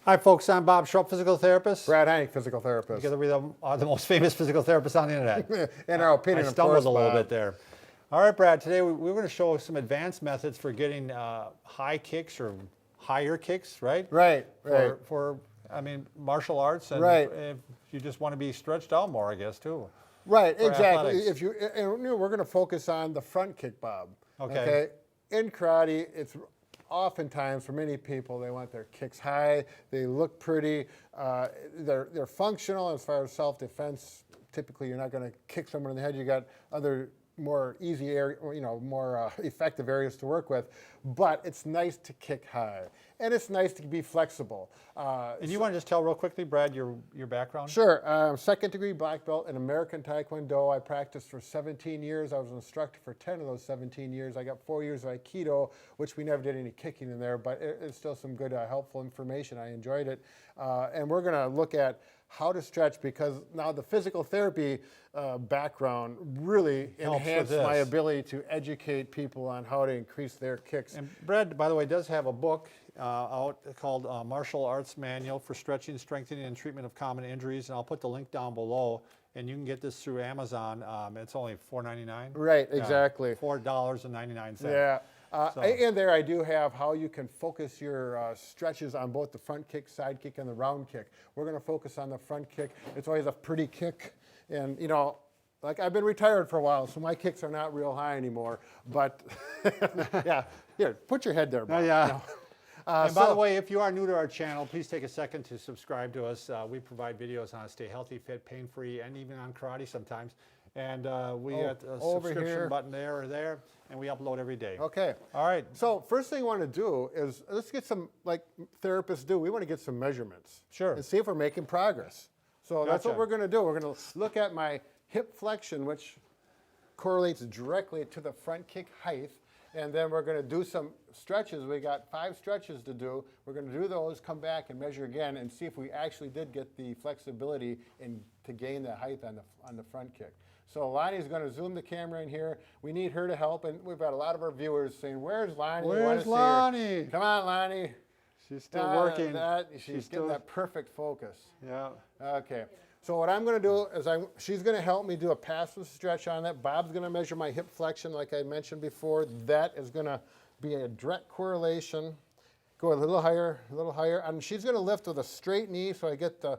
Hi, folks. I'm Bob Schrupp, physical therapist. Brad Heineck, physical therapist. Together we are the most famous physical therapists on the internet. In our opinion, I of course, stumbled a little Bob. bit there. All right, Brad. Today we're going to show some advanced methods for getting high kicks or higher kicks, right? Right. For martial arts, and Right. if you just want to be stretched out more, I guess too. Right, For exactly. athletics. We're going to focus on the front kick, Bob. Okay. In karate, it's oftentimes for many people they want their kicks high. They look pretty. They're functional as far as self-defense. Typically, you're not going to kick someone in the head. You got other more easy area, more effective areas to work with. But it's nice to kick high, and it's nice to be flexible. And you want to just tell real quickly, Brad, your background? Sure. Second degree black belt in American Taekwondo. I practiced for 17 years. I was an instructor for 10 of those 17 years. I got 4 years of Aikido, which we never did any kicking in there, but it's still some good helpful information. I enjoyed it. And we're going to look at how to stretch, because now the physical therapy background really enhanced my ability to educate people on how to increase their kicks. And Brad, by the way, does have a book out called Martial Arts Manual for Stretching, Strengthening, and Treatment of Common Injuries, and I'll put the link down below. And you can get this through Amazon. It's only $4.99. Right, exactly. $4.99. Yeah. And there I do have how you can focus your stretches on both the front kick, side kick, and the round kick. We're going to focus on the front kick. It's always a pretty kick. And, like I've been retired for a while, so my kicks are not real high anymore. But, yeah, here, put your head there, Bob. Yeah. And by the way, if you are new to our channel, please take a second to subscribe to us. We provide videos on how to stay healthy, fit, pain-free, and even on karate sometimes. And we got a subscription button there or there, and we upload every day. Okay. All right. So first thing we want to do is let's get some, like therapists do, we want to get some measurements. Sure. And see if we're making progress. So that's what Gotcha. we're going to do. We're going to look at my hip flexion, which correlates directly to the front kick height. And then we're going to do some stretches. We got 5 stretches to do. We're going to do those, come back and measure again and see if we actually did get the flexibility to gain the height on the front kick. So Lonnie's going to zoom the camera in here. We need her to help, and we've got a lot of our viewers saying, "Where's Lonnie? Where's Lonnie? Come on, Lonnie." She's still working. She's getting that perfect focus. Yeah. Okay. So what I'm going to do is she's going to help me do a passive stretch on that. Bob's going to measure my hip flexion like I mentioned before. That is going to be a direct correlation. Go a little higher, a little higher. And she's going to lift with a straight knee so I get the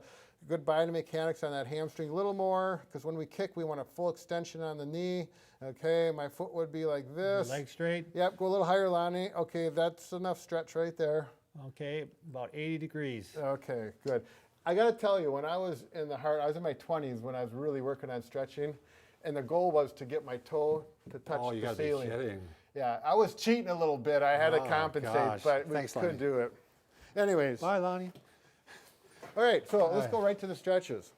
good biomechanics on that hamstring. A little more, because when we kick, we want a full extension on the knee. Okay, my foot would be like this. Leg straight. Yep, go a little higher, Lonnie. Okay, that's enough stretch right there. Okay, about 80 degrees. Okay, good. I got to tell you, when I was in my 20s when I was really working on stretching, and the goal was to get my toe to touch Oh, you the gotta ceiling. be kidding. Yeah, I was cheating a little bit. I had to compensate, gosh. but we Thanks, could Lonnie. do it. Anyways, Bye, Lonnie. all right, so let's go right to the stretches.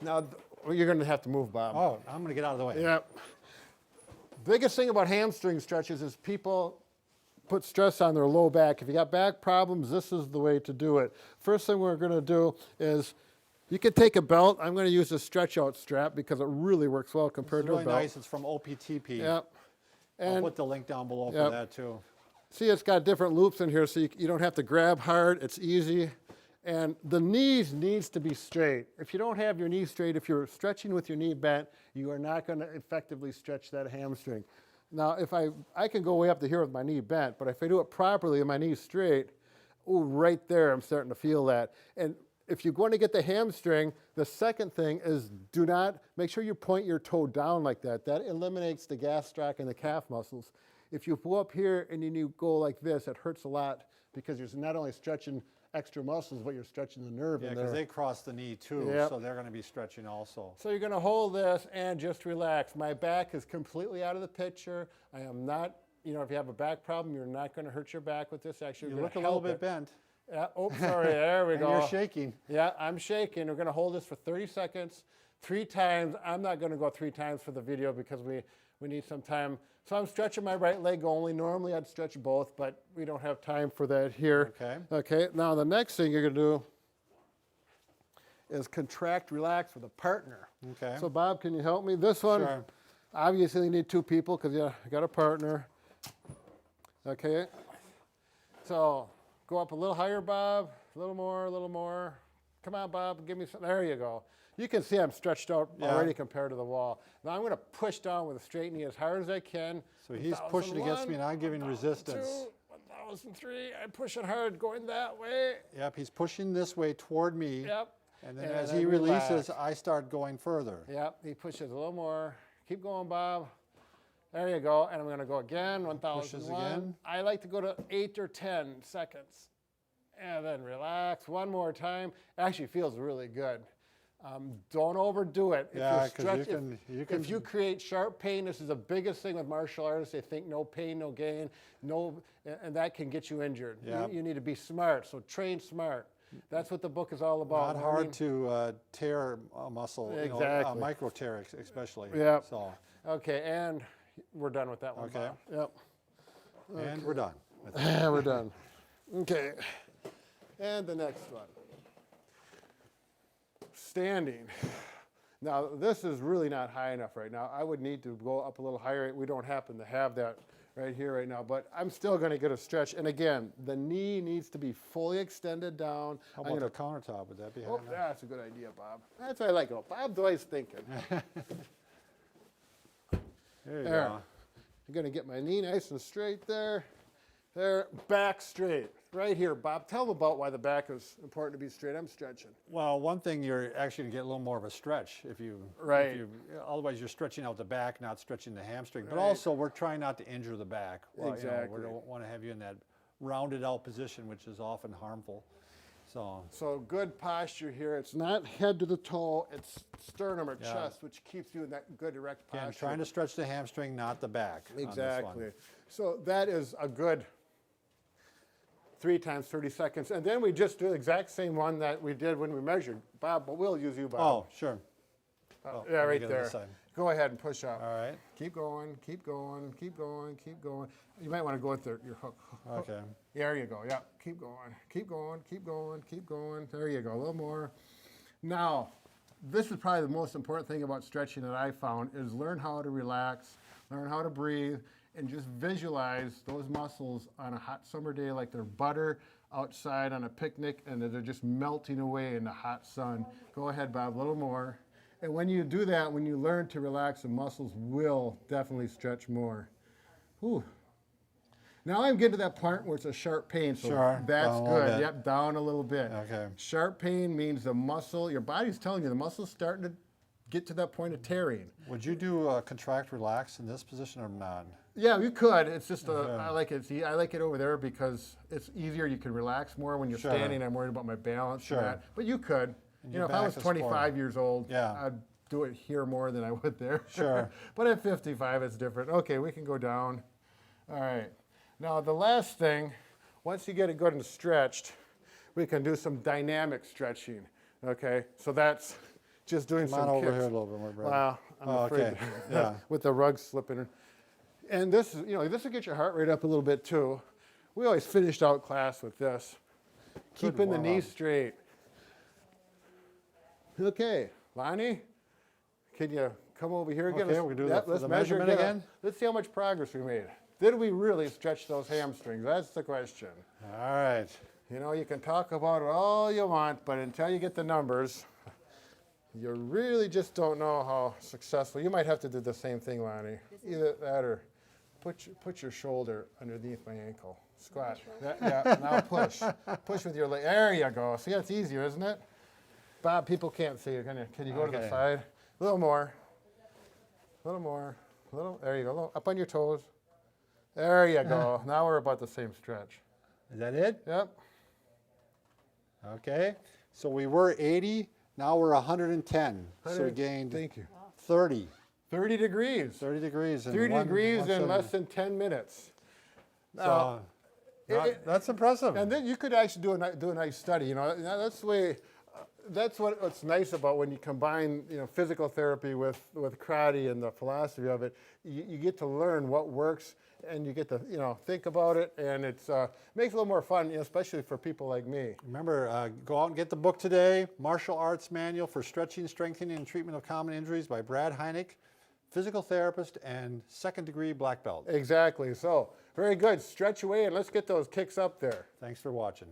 Now, you're going to have to move, Bob. Oh, I'm going to get out of the way. Yeah. Biggest thing about hamstring stretches is people put stress on their low back. If you got back problems, this is the way to do it. First thing we're going to do is you can take a belt. I'm going to use a stretch out strap because it really works well compared It's to a really belt. nice. It's from OPTP. Yeah. I'll And put the link down below Yep. for that too. see, it's got different loops in here so you don't have to grab hard. It's easy. And the knees needs to be straight. If you don't have your knee straight, if you're stretching with your knee bent, you are not going to effectively stretch that hamstring. Now, if I can go way up to here with my knee bent, but if I do it properly and my knee's straight, ooh, right there, I'm starting to feel that. And if you're going to get the hamstring, the second thing is make sure you point your toe down like that. That eliminates the gastroc and the calf muscles. If you go up here and then you go like this, it hurts a lot because you're not only stretching extra muscles, but you're stretching the nerve Yeah, in because there. they cross the knee too, Yep. so they're going to be stretching also. So you're going to hold this and just relax. My back is completely out of the picture. I am not, if you have a back problem, you're not going to hurt your back with this. Actually, You you're look a gonna little help bit it. bent. Yeah, oh, sorry, there we And go. you're shaking. Yeah, I'm shaking. We're going to hold this for 30 seconds, 3 times. I'm not going to go 3 times for the video because we need some time. So I'm stretching my right leg only. Normally I'd stretch both, but we don't have time for that here. Okay. Okay, now the next thing you're going to do is contract, relax with a partner. Okay. So Bob, can you help me? This one, Sure. obviously you need 2 people because you got a partner. Okay. So go up a little higher, Bob. A little more, a little more. Come on, Bob, give me some. There you go. You can see I'm stretched out already compared to the wall. Now I'm going to push down with a straight knee as hard as I can. So he's pushing against me and I'm giving resistance. 1003, I'm pushing hard, going that way. Yep, he's pushing this way toward me. Yep. And then as he releases, I start going further. Yep, he pushes a little more. Keep going, Bob. There you go. And I'm going to go again, 1001. Pushes again. I like to go to 8 or 10 seconds. And then relax one more time. Actually feels really good. Don't overdo it. Yeah, because if you create sharp pain, this is the biggest thing with martial artists. They think no pain, no gain, and that can get you injured. Yeah. You need to be smart, so train smart. That's what the book is all about. Not hard to tear a muscle, exactly. Micro tear especially. Yeah. So. Okay, and we're done with that one. Okay. Bob. Yep. And we're done. We're done. Okay. And the next one. Standing. Now, this is really not high enough right now. I would need to go up a little higher. We don't happen to have that right here right now, but I'm still going to get a stretch. And again, the knee needs to be fully extended down. How about the countertop? Would that be high enough? That's a good idea, Bob. That's what I like. Bob's always thinking. There you go. I'm going to get my knee nice and straight there. There, back straight. Right here, Bob. Tell them about why the back is important to be straight. I'm stretching. Well, one thing, you're actually going to get a little more of a stretch if you, otherwise you're stretching out the back, not stretching the hamstring. But also, we're trying not to injure the back. Well, exactly. We don't want to have you in that rounded out position, which is often harmful. So good posture here. It's not head to the toe, it's sternum or chest, which keeps you in that good erect posture. Again, trying to stretch the hamstring, not the back. Exactly. So that is a good 3 times 30 seconds. And then we just do the exact same one that we did when we measured. Bob, but we'll use you, Bob. Oh, sure. Yeah, right there. Go ahead and push up. All right. Keep going, keep going, keep going, keep going. You might want to go with your hook. Okay. There you go. Yeah, keep going, keep going, keep going, keep going. There you go, a little more. Now, this is probably the most important thing about stretching that I found is learn how to relax, learn how to breathe, and just visualize those muscles on a hot summer day like they're butter outside on a picnic and they're just melting away in the hot sun. Go ahead, Bob, a little more. And when you do that, when you learn to relax, the muscles will definitely stretch more. Whew. Now I'm getting to that part where it's a sharp pain, so that's good. Yep, down a little bit. Okay. Sharp pain means the muscle, your body's telling you the muscle's starting to get to that point of tearing. Would you do contract relax in this position or not? Yeah, you could. It's just I like it. I like it over there because it's easier. You can relax more when you're standing. I'm worried about my balance. And but you could. You know, if I was 25 years old, I'd do it here more than I would there. Sure. But at 55, it's different. Okay, we can go down. All right. Now, the last thing, once you get it good and stretched, we can do some dynamic stretching. Okay, so that's just doing some kicks. Come on over here a little bit more, Brad. Wow, I'm afraid. Yeah. With the rug slipping. And this is, this will get your heart rate up a little bit too. We always finished out class with this. Keeping the knees straight. Okay, Lonnie, can you come over here again? Okay, we'll do the measurement again. Let's see how much progress we made. Did we really stretch those hamstrings? That's the question. All right. You can talk about it all you want, but until you get the numbers, you really just don't know how successful. You might have to do the same thing, Lonnie. Either that or put your shoulder underneath my ankle. Squat. Now push. Push with your leg. There you go. See, that's easier, isn't it? Bob, people can't see it. Can you go to the side? A little more. A little more. There you go. Up on your toes. There you go. Now we're about the same stretch. Is that it? Yep. Okay. So we were 80. Now we're 110. So we gained 30. 30 degrees. 30 degrees. 30 degrees in less than 10 minutes. Now, that's impressive. And then you could actually do a nice study. That's the way. That's what's nice about when you combine, physical therapy with karate and the philosophy of it. You get to learn what works, and you get to, think about it, and it's makes it a little more fun, especially for people like me. Remember, go out and get the book today, Martial Arts Manual for Stretching, Strengthening, and Treatment of Common Injuries by Brad Heineck, physical therapist and second-degree black belt. Exactly. So, very good. Stretch away, and let's get those kicks up there. Thanks for watching.